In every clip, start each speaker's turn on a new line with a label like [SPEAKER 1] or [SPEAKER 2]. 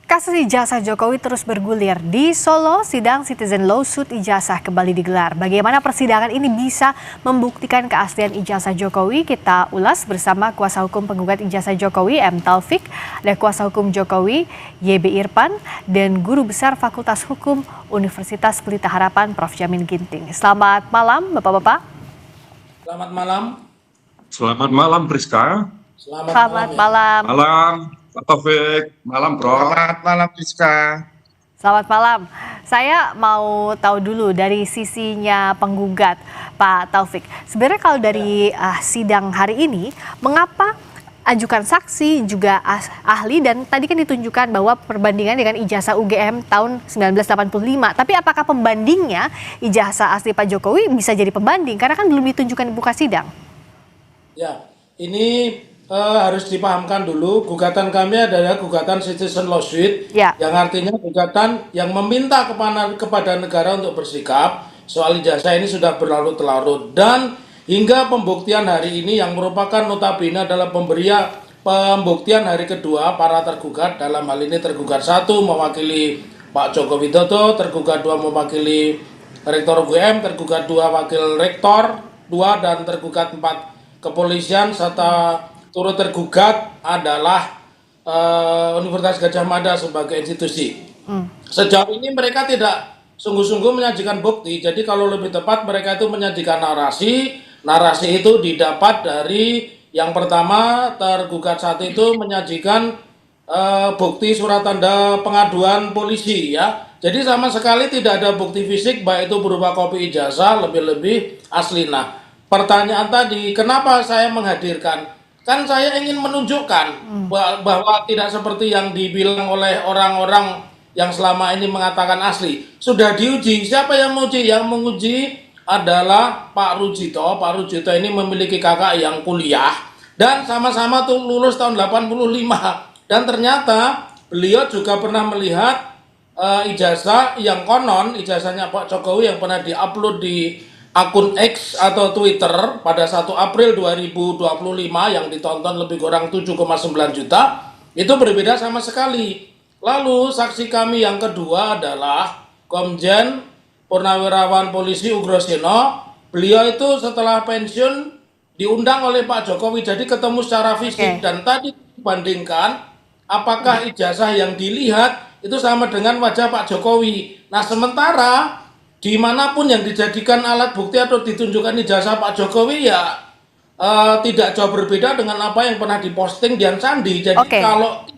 [SPEAKER 1] Kasus ijazah Jokowi terus bergulir. Di Solo, sidang Citizen Lawsuit ijazah kembali digelar. Bagaimana persidangan ini bisa membuktikan keaslian ijazah Jokowi? Kita ulas bersama kuasa hukum penggugat ijazah Jokowi, M. Taufik, dan kuasa hukum Jokowi, YB Irfan, dan Guru Besar Fakultas Hukum Universitas Pelita Harapan, Prof. Jamin Ginting. Selamat malam, Bapak-Bapak.
[SPEAKER 2] Selamat malam.
[SPEAKER 3] Selamat malam, Priska.
[SPEAKER 1] Selamat malam.
[SPEAKER 3] Malam, Pak Taufik. Malam, Bro.
[SPEAKER 2] Selamat malam, Rizka.
[SPEAKER 1] Selamat malam. Saya mau tahu dulu dari sisinya penggugat, Pak Taufik. Sebenarnya kalau dari sidang hari ini, mengapa ajukan saksi juga ahli dan tadi kan ditunjukkan bahwa perbandingan dengan ijazah UGM tahun 1985. Tapi apakah pembandingnya ijazah asli Pak Jokowi bisa jadi pembanding? Karena kan belum ditunjukkan di muka sidang.
[SPEAKER 2] Ya, ini harus dipahamkan dulu, gugatan kami adalah gugatan Citizen Lawsuit,
[SPEAKER 1] Ya.
[SPEAKER 2] yang artinya gugatan yang meminta kepada negara untuk bersikap soal ijazah ini sudah berlarut-larut, dan hingga pembuktian hari ini yang merupakan notabene adalah pembuktian hari kedua para tergugat. Dalam hal ini tergugat 1 mewakili Pak Joko Widodo, tergugat 2 mewakili Rektor UGM, tergugat 2 wakil Rektor 2, dan tergugat 4 kepolisian, serta turut tergugat adalah Universitas Gadjah Mada sebagai institusi. Sejauh ini mereka tidak sungguh-sungguh menyajikan bukti. Jadi kalau lebih tepat mereka itu menyajikan narasi. Narasi itu didapat dari yang pertama, tergugat 1 itu menyajikan bukti surat tanda pengaduan polisi, ya. Jadi sama sekali tidak ada bukti fisik, baik itu berupa kopi ijazah, lebih-lebih asli. Nah, pertanyaan tadi, kenapa saya menghadirkan? Kan saya ingin menunjukkan bahwa tidak seperti yang dibilang oleh orang-orang yang selama ini mengatakan asli. Sudah diuji. Siapa yang menguji? Yang menguji adalah Pak Rujito. Pak Rujito ini memiliki kakak yang kuliah dan sama-sama tuh lulus tahun 85. Dan ternyata beliau juga pernah melihat ijazah yang konon, ijazahnya Pak Jokowi yang pernah diupload di akun X atau Twitter pada 1 April 2025 yang ditonton lebih kurang 7,9 juta, itu berbeda sama sekali. Lalu saksi kami yang kedua adalah Komjen Purnawirawan Polisi Ugroseno. Beliau itu setelah pensiun diundang oleh Pak Jokowi, jadi ketemu secara fisik. Dan tadi dibandingkan apakah ijazah yang dilihat itu sama dengan wajah Pak Jokowi. Nah, sementara dimanapun yang dijadikan alat bukti atau ditunjukkan ijazah Pak Jokowi, ya tidak jauh berbeda dengan apa yang pernah diposting Dian Sandi. Jadi kalau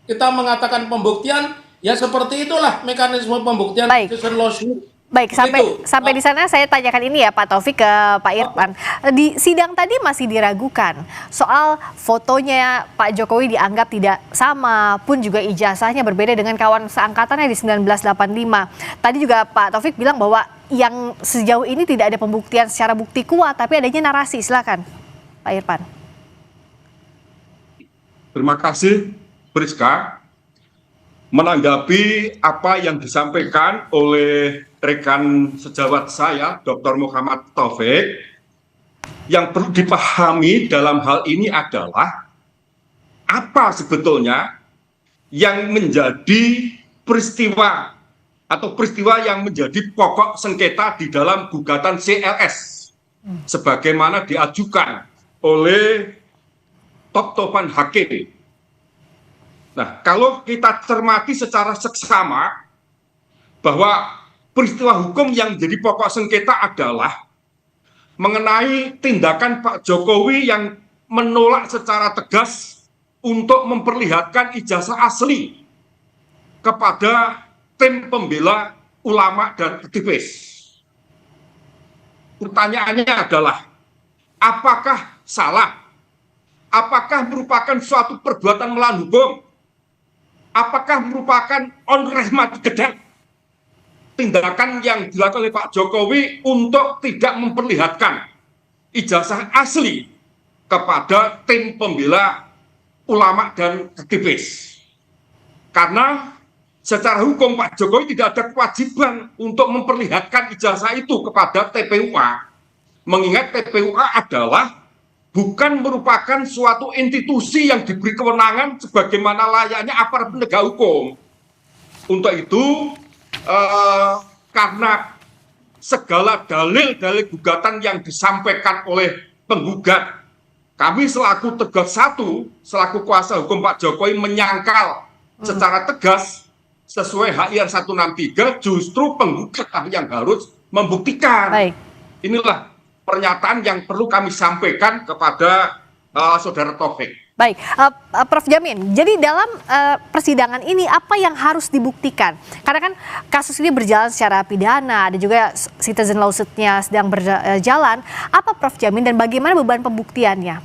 [SPEAKER 2] kita mengatakan pembuktian, ya seperti itulah mekanisme pembuktian.
[SPEAKER 1] Baik, sampai di sana saya tanyakan ini ya Pak Taufik ke Pak Irfan. Di sidang tadi masih diragukan soal fotonya Pak Jokowi dianggap tidak sama, pun juga ijazahnya berbeda dengan kawan seangkatannya di 1985. Tadi juga Pak Taufik bilang bahwa yang sejauh ini tidak ada pembuktian secara bukti kuat, tapi adanya narasi. Silakan Pak Irfan.
[SPEAKER 3] Terima kasih, Priska. Menanggapi apa yang disampaikan oleh rekan sejawat saya, Dr. Muhammad Taufik, yang perlu dipahami dalam hal ini adalah apa sebetulnya yang menjadi peristiwa atau peristiwa yang menjadi pokok sengketa di dalam gugatan CLS sebagaimana diajukan oleh top-topan hakim. Nah, kalau kita cermati secara seksama bahwa peristiwa hukum yang menjadi pokok sengketa adalah mengenai tindakan Pak Jokowi yang menolak secara tegas untuk memperlihatkan ijazah asli kepada tim pembela ulama dan aktivis. Pertanyaannya adalah, apakah salah? Apakah merupakan suatu perbuatan melawan hukum? Apakah merupakan onrehmat gedek tindakan yang dilakukan oleh Pak Jokowi untuk tidak memperlihatkan ijazah asli kepada tim pembela ulama dan aktivis? Karena secara hukum Pak Jokowi tidak ada kewajiban untuk memperlihatkan ijazah itu kepada TPUA, mengingat TPUA adalah bukan merupakan suatu institusi yang diberi kewenangan sebagaimana layaknya aparat penegak hukum. Untuk itu, karena segala dalil-dalil gugatan yang disampaikan oleh penggugat, kami selaku Tegas 1, selaku kuasa hukum Pak Jokowi menyangkal secara tegas sesuai HIR 163, justru penggugat yang harus membuktikan.
[SPEAKER 1] Baik.
[SPEAKER 3] Inilah pernyataan yang perlu kami sampaikan kepada Saudara Taufik.
[SPEAKER 1] Baik, Prof. Jamin, jadi dalam persidangan ini apa yang harus dibuktikan? Karena kan kasus ini berjalan secara pidana, ada juga citizen lawsuit-nya sedang berjalan. Apa Prof. Jamin dan bagaimana beban pembuktiannya?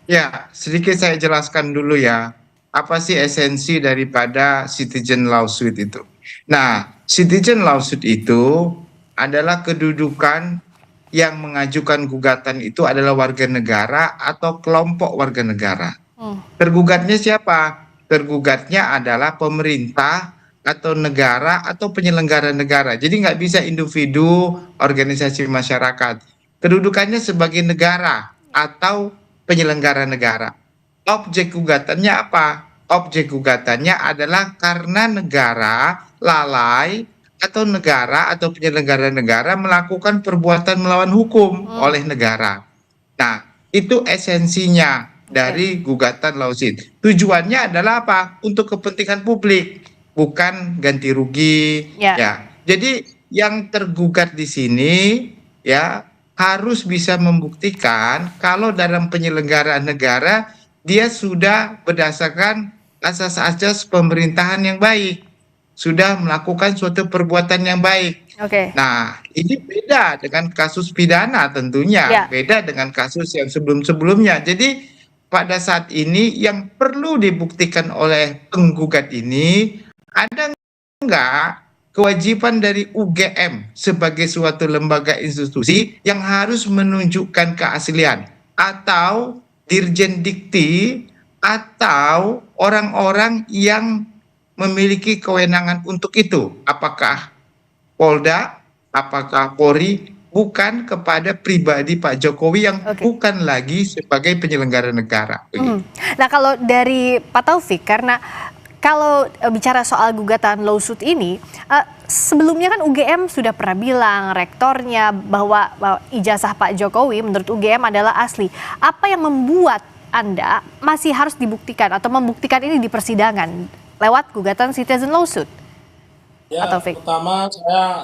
[SPEAKER 4] Ya, sedikit saya jelaskan dulu ya. Apa sih esensi daripada citizen lawsuit itu? Nah, citizen lawsuit itu adalah kedudukan yang mengajukan gugatan itu adalah warga negara atau kelompok warga negara. Tergugatnya siapa? Tergugatnya adalah pemerintah atau negara atau penyelenggara negara. Jadi nggak bisa individu, organisasi masyarakat. Kedudukannya sebagai negara atau penyelenggara negara. Objek gugatannya apa? Objek gugatannya adalah karena negara lalai atau negara atau penyelenggara negara melakukan perbuatan melawan hukum oleh negara. Nah, itu esensinya dari gugatan lawsuit. Tujuannya adalah apa? Untuk kepentingan publik, bukan ganti rugi. Ya. Jadi yang tergugat di sini ya harus bisa membuktikan kalau dalam penyelenggaraan negara dia sudah berdasarkan asas-asas pemerintahan yang baik, sudah melakukan suatu perbuatan yang baik. Nah, ini beda dengan kasus pidana tentunya, beda dengan kasus yang sebelum-sebelumnya. Jadi pada saat ini yang perlu dibuktikan oleh penggugat ini, ada enggak kewajiban dari UGM sebagai suatu lembaga institusi yang harus menunjukkan keaslian, atau Dirjen Dikti, atau orang-orang yang memiliki kewenangan untuk itu, apakah Polda, apakah Polri, bukan kepada pribadi Pak Jokowi yang bukan lagi sebagai penyelenggara negara.
[SPEAKER 1] Nah, kalau dari Pak Taufik, karena kalau bicara soal gugatan lawsuit ini, sebelumnya kan UGM sudah pernah bilang, rektornya, bahwa ijazah Pak Jokowi menurut UGM adalah asli. Apa yang membuat Anda masih harus dibuktikan atau membuktikan ini di persidangan lewat gugatan citizen lawsuit?
[SPEAKER 2] Ya, pertama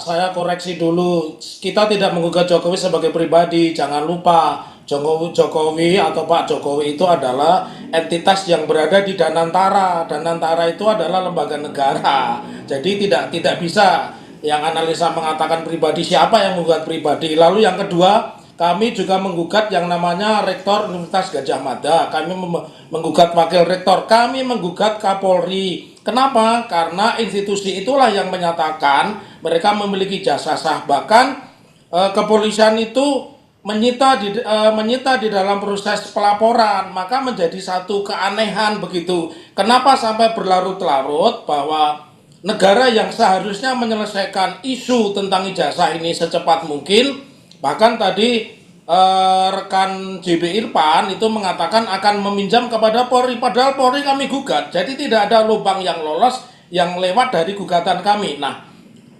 [SPEAKER 2] saya koreksi dulu. Kita tidak menggugat Jokowi sebagai pribadi. Jangan lupa, Jokowi atau Pak Jokowi itu adalah entitas yang berada di Danantara. Danantara itu adalah lembaga negara. Jadi tidak bisa yang analisa mengatakan pribadi. Siapa yang menggugat pribadi? Lalu yang kedua, kami juga menggugat yang namanya Rektor Universitas Gadjah Mada. Kami menggugat Wakil Rektor. Kami menggugat Kapolri. Kenapa? Karena institusi itulah yang menyatakan mereka memiliki jasa sah. Bahkan kepolisian itu menyita di dalam proses pelaporan. Maka menjadi satu keanehan begitu. Kenapa sampai berlarut-larut bahwa negara yang seharusnya menyelesaikan isu tentang ijazah ini secepat mungkin, bahkan tadi rekan JB Irfan itu mengatakan akan meminjam kepada Polri, padahal Polri kami gugat. Jadi tidak ada lubang yang lolos yang lewat dari gugatan kami. Nah,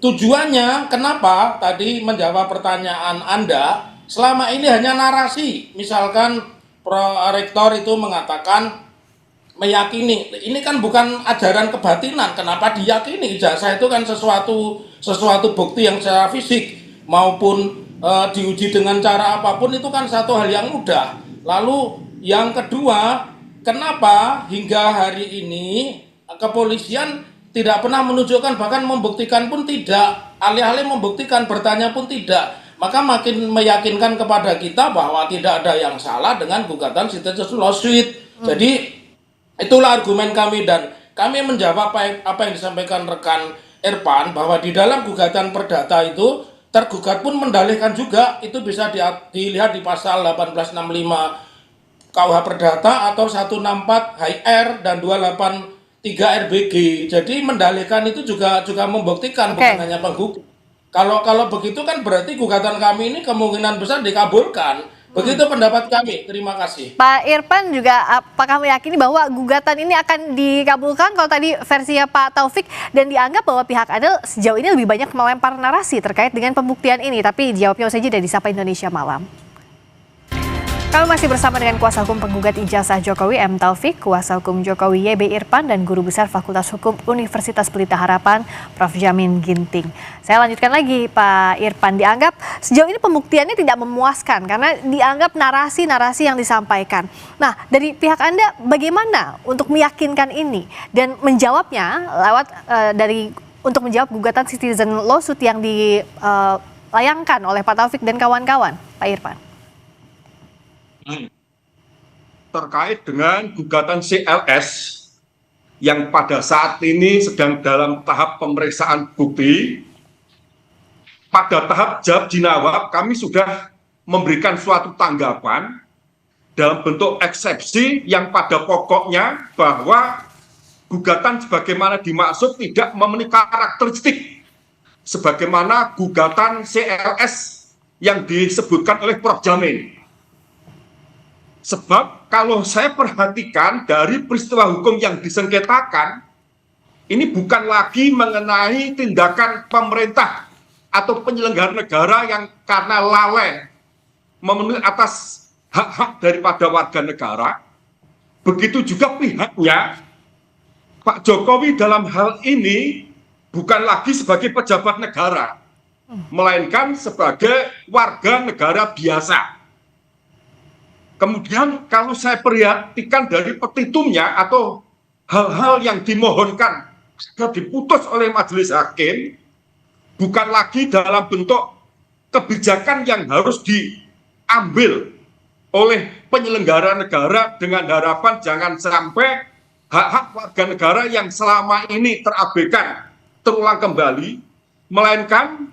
[SPEAKER 2] tujuannya kenapa tadi menjawab pertanyaan Anda, selama ini hanya narasi. Misalkan Rektor itu mengatakan, meyakini, ini kan bukan ajaran kebatinan, kenapa diyakini? Ijazah itu kan sesuatu bukti yang secara fisik maupun diuji dengan cara apapun itu kan satu hal yang mudah. Lalu yang kedua, kenapa hingga hari ini kepolisian tidak pernah menunjukkan, bahkan membuktikan pun tidak, alih-alih membuktikan bertanya pun tidak, maka makin meyakinkan kepada kita bahwa tidak ada yang salah dengan gugatan citizen lawsuit. Jadi itulah argumen kami, dan kami menjawab apa yang disampaikan rekan Irfan, bahwa di dalam gugatan perdata itu tergugat pun mendalihkan juga, itu bisa dilihat di pasal 1865 KUH Perdata atau 164 HIR dan 283 RBG. Jadi mendalihkan itu juga membuktikan, bukan hanya penggugat. Kalau begitu kan berarti gugatan kami ini kemungkinan besar dikabulkan. Begitu pendapat kami. Terima kasih.
[SPEAKER 1] Pak Irfan juga apakah meyakini bahwa gugatan ini akan dikabulkan kalau tadi versinya Pak Taufik dan dianggap bahwa pihak Anda sejauh ini lebih banyak melempar narasi terkait dengan pembuktian ini, tapi jawabnya usai jeda di Sapa Indonesia Malam. Kami masih bersama dengan kuasa hukum penggugat ijazah Jokowi M. Taufik, kuasa hukum Jokowi YB Irfan, dan Guru Besar Fakultas Hukum Universitas Pelita Harapan Prof. Jamin Ginting. Saya lanjutkan lagi Pak Irfan, dianggap sejauh ini pembuktiannya tidak memuaskan karena dianggap narasi-narasi yang disampaikan. Nah, dari pihak Anda bagaimana untuk meyakinkan ini dan menjawabnya lewat untuk menjawab gugatan citizen lawsuit yang dilayangkan oleh Pak Taufik dan kawan-kawan, Pak Irfan?
[SPEAKER 3] Terkait dengan gugatan CLS yang pada saat ini sedang dalam tahap pemeriksaan bukti, pada tahap jawab jinawab kami sudah memberikan suatu tanggapan dalam bentuk eksepsi yang pada pokoknya bahwa gugatan sebagaimana dimaksud tidak memenuhi karakteristik sebagaimana gugatan CLS yang disebutkan oleh Prof. Jamin. Sebab kalau saya perhatikan dari peristiwa hukum yang disengketakan, ini bukan lagi mengenai tindakan pemerintah atau penyelenggara negara yang karena lalai memenuhi atas hak-hak daripada warga negara. Begitu juga pihaknya, Pak Jokowi dalam hal ini bukan lagi sebagai pejabat negara, melainkan sebagai warga negara biasa. Kemudian kalau saya perhatikan dari petitumnya atau hal-hal yang dimohonkan agar diputus oleh majelis hakim, bukan lagi dalam bentuk kebijakan yang harus diambil oleh penyelenggara negara dengan harapan jangan sampai hak-hak warga negara yang selama ini terabaikan terulang kembali, melainkan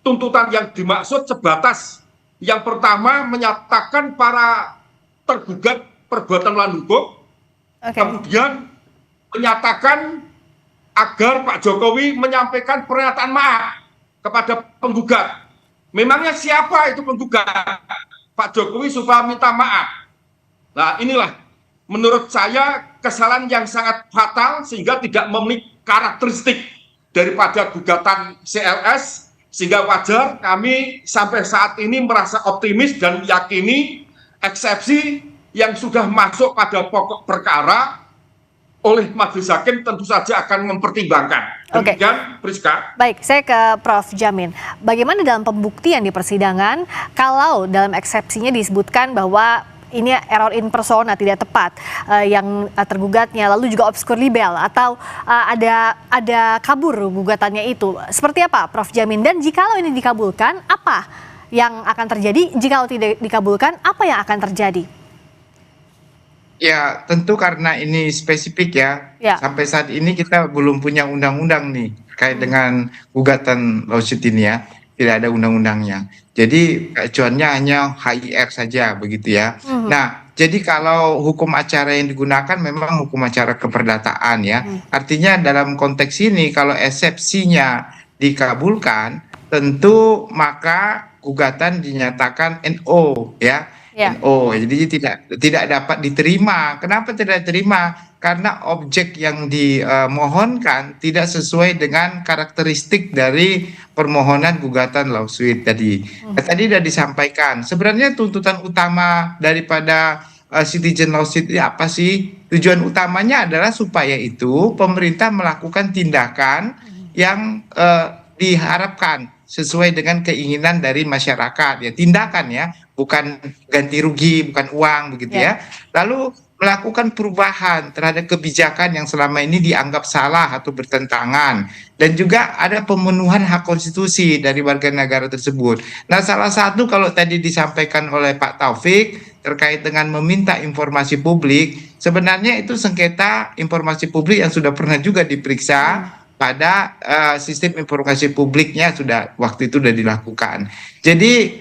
[SPEAKER 3] tuntutan yang dimaksud sebatas yang pertama menyatakan para tergugat perbuatan melawan hukum, kemudian menyatakan agar Pak Jokowi menyampaikan pernyataan maaf kepada penggugat. Memangnya siapa itu penggugat? Pak Jokowi supaya minta maaf. Nah, inilah menurut saya kesalahan yang sangat fatal sehingga tidak memenuhi karakteristik daripada gugatan CLS, sehingga wajar kami sampai saat ini merasa optimis dan yakini eksepsi yang sudah masuk pada pokok perkara oleh majelis hakim tentu saja akan mempertimbangkan. Demikian, Priska.
[SPEAKER 1] Baik, saya ke Prof. Jamin. Bagaimana dalam pembuktian di persidangan kalau dalam eksepsinya disebutkan bahwa ini error in persona tidak tepat yang tergugatnya, lalu juga obscur libel atau ada kabur gugatannya itu. Seperti apa, Prof. Jamin? Dan jikalau ini dikabulkan, apa yang akan terjadi? Jika tidak dikabulkan, apa yang akan terjadi?
[SPEAKER 4] Ya, tentu karena ini spesifik ya. Sampai saat ini kita belum punya undang-undang nih terkait dengan gugatan lawsuit ini ya. Tidak ada undang-undangnya. Jadi acuannya hanya HIR saja begitu ya. Nah, jadi kalau hukum acara yang digunakan memang hukum acara keperdataan ya. Artinya dalam konteks ini kalau eksepsinya dikabulkan, tentu maka gugatan dinyatakan NO ya. NO, jadi tidak dapat diterima. Kenapa tidak diterima? Karena objek yang dimohonkan tidak sesuai dengan karakteristik dari permohonan gugatan lawsuit tadi. Tadi sudah disampaikan. Sebenarnya tuntutan utama daripada citizen lawsuit ini apa sih? Tujuan utamanya adalah supaya itu pemerintah melakukan tindakan yang diharapkan sesuai dengan keinginan dari masyarakat ya, tindakan ya, bukan ganti rugi, bukan uang begitu ya. Lalu melakukan perubahan terhadap kebijakan yang selama ini dianggap salah atau bertentangan, dan juga ada pemenuhan hak konstitusi dari warga negara tersebut. Nah, salah satu kalau tadi disampaikan oleh Pak Taufik terkait dengan meminta informasi publik, sebenarnya itu sengketa informasi publik yang sudah pernah juga diperiksa pada sistem informasi publiknya, sudah waktu itu sudah dilakukan. Jadi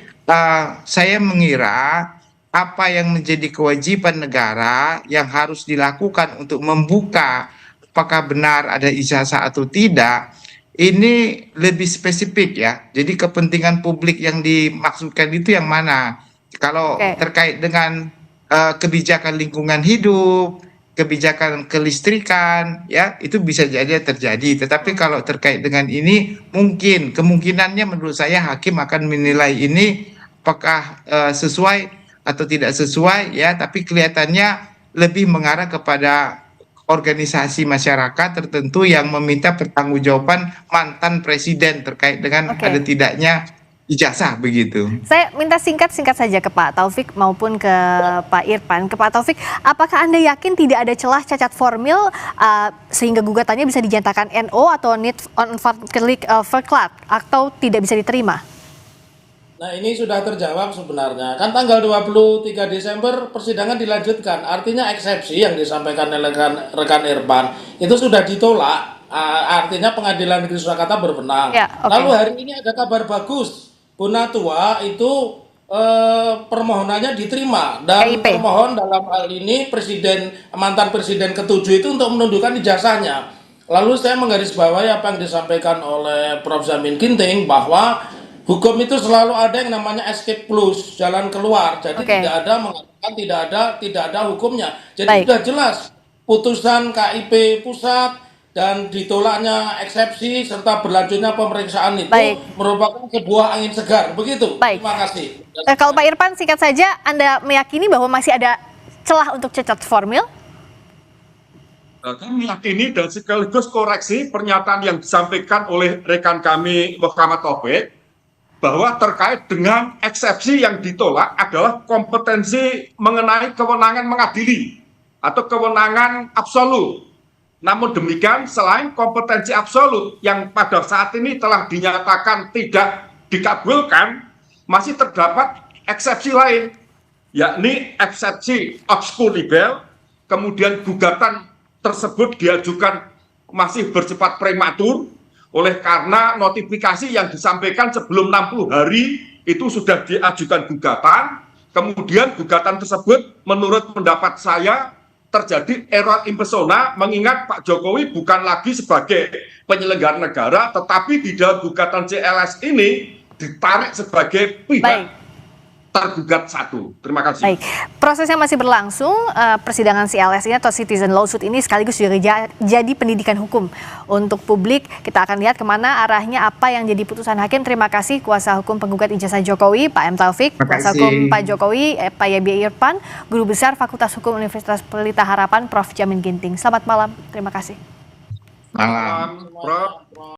[SPEAKER 4] saya mengira apa yang menjadi kewajiban negara yang harus dilakukan untuk membuka apakah benar ada ijazah atau tidak, ini lebih spesifik ya. Jadi kepentingan publik yang dimaksudkan itu yang mana? Kalau
[SPEAKER 1] Oke.
[SPEAKER 4] terkait dengan kebijakan lingkungan hidup, kebijakan kelistrikan, ya itu bisa jadi terjadi. Tetapi kalau terkait dengan ini, mungkin kemungkinannya menurut saya hakim akan menilai ini apakah sesuai atau tidak sesuai, ya. Tapi kelihatannya lebih mengarah kepada organisasi masyarakat tertentu yang meminta pertanggungjawaban mantan presiden terkait dengan
[SPEAKER 1] Oke.
[SPEAKER 4] ada tidaknya ijazah begitu.
[SPEAKER 1] Saya minta singkat saja ke Pak Taufik maupun ke Pak Irfan. Ke Pak Taufik, apakah Anda yakin tidak ada celah cacat formil sehingga gugatannya bisa dinyatakan NO atau need on verklad atau tidak bisa diterima?
[SPEAKER 2] Nah, ini sudah terjawab sebenarnya. Kan tanggal 23 Desember persidangan dilanjutkan. Artinya eksepsi yang disampaikan oleh rekan Irfan itu sudah ditolak. Artinya pengadilan negeri Surakarta berwenang.
[SPEAKER 1] Ya, oke.
[SPEAKER 2] Lalu hari ini ada kabar bagus. Bonatua itu permohonannya diterima dan
[SPEAKER 1] KIP.
[SPEAKER 2] permohon dalam hal ini mantan presiden ke-7 itu untuk menundukkan ijazahnya. Lalu saya menggarisbawahi apa yang disampaikan oleh Prof. Jamin Ginting bahwa hukum itu selalu ada yang namanya escape clause, jalan keluar. Jadi
[SPEAKER 1] Oke.
[SPEAKER 2] tidak ada mengatakan tidak ada hukumnya. Jadi
[SPEAKER 1] Baik.
[SPEAKER 2] sudah jelas putusan KIP pusat dan ditolaknya eksepsi serta berlanjutnya pemeriksaan itu
[SPEAKER 1] Baik.
[SPEAKER 2] merupakan sebuah angin segar. Begitu.
[SPEAKER 1] Baik.
[SPEAKER 2] Terima kasih.
[SPEAKER 1] Kalau Pak Irfan, singkat saja, Anda meyakini bahwa masih ada celah untuk cacat formil?
[SPEAKER 3] Kami meyakini dan sekaligus koreksi pernyataan yang disampaikan oleh rekan kami Muhammad Taufik bahwa terkait dengan eksepsi yang ditolak adalah kompetensi mengenai kewenangan mengadili atau kewenangan absolut. Namun demikian, selain kompetensi absolut yang pada saat ini telah dinyatakan tidak dikabulkan, masih terdapat eksepsi lain, yakni eksepsi obscur libel, kemudian gugatan tersebut diajukan masih bersifat prematur, oleh karena notifikasi yang disampaikan sebelum 60 hari itu sudah diajukan gugatan, kemudian gugatan tersebut menurut pendapat saya terjadi error in persona, mengingat Pak Jokowi bukan lagi sebagai penyelenggara negara, tetapi di dalam gugatan CLS ini ditarik sebagai pihak tergugat satu. Terima kasih.
[SPEAKER 1] Baik, prosesnya masih berlangsung. Persidangan CLS ini atau Citizen Lawsuit ini sekaligus juga jadi pendidikan hukum untuk publik. Kita akan lihat kemana arahnya, apa yang jadi putusan hakim. Terima kasih kuasa hukum penggugat ijazah Jokowi, Pak M. Taufik, kuasa hukum Pak Jokowi, Pak Yabi Irfan, Guru Besar Fakultas Hukum Universitas Pelita Harapan, Prof. Jamin Ginting. Selamat malam, terima kasih.
[SPEAKER 4] Malam.
[SPEAKER 3] Prof.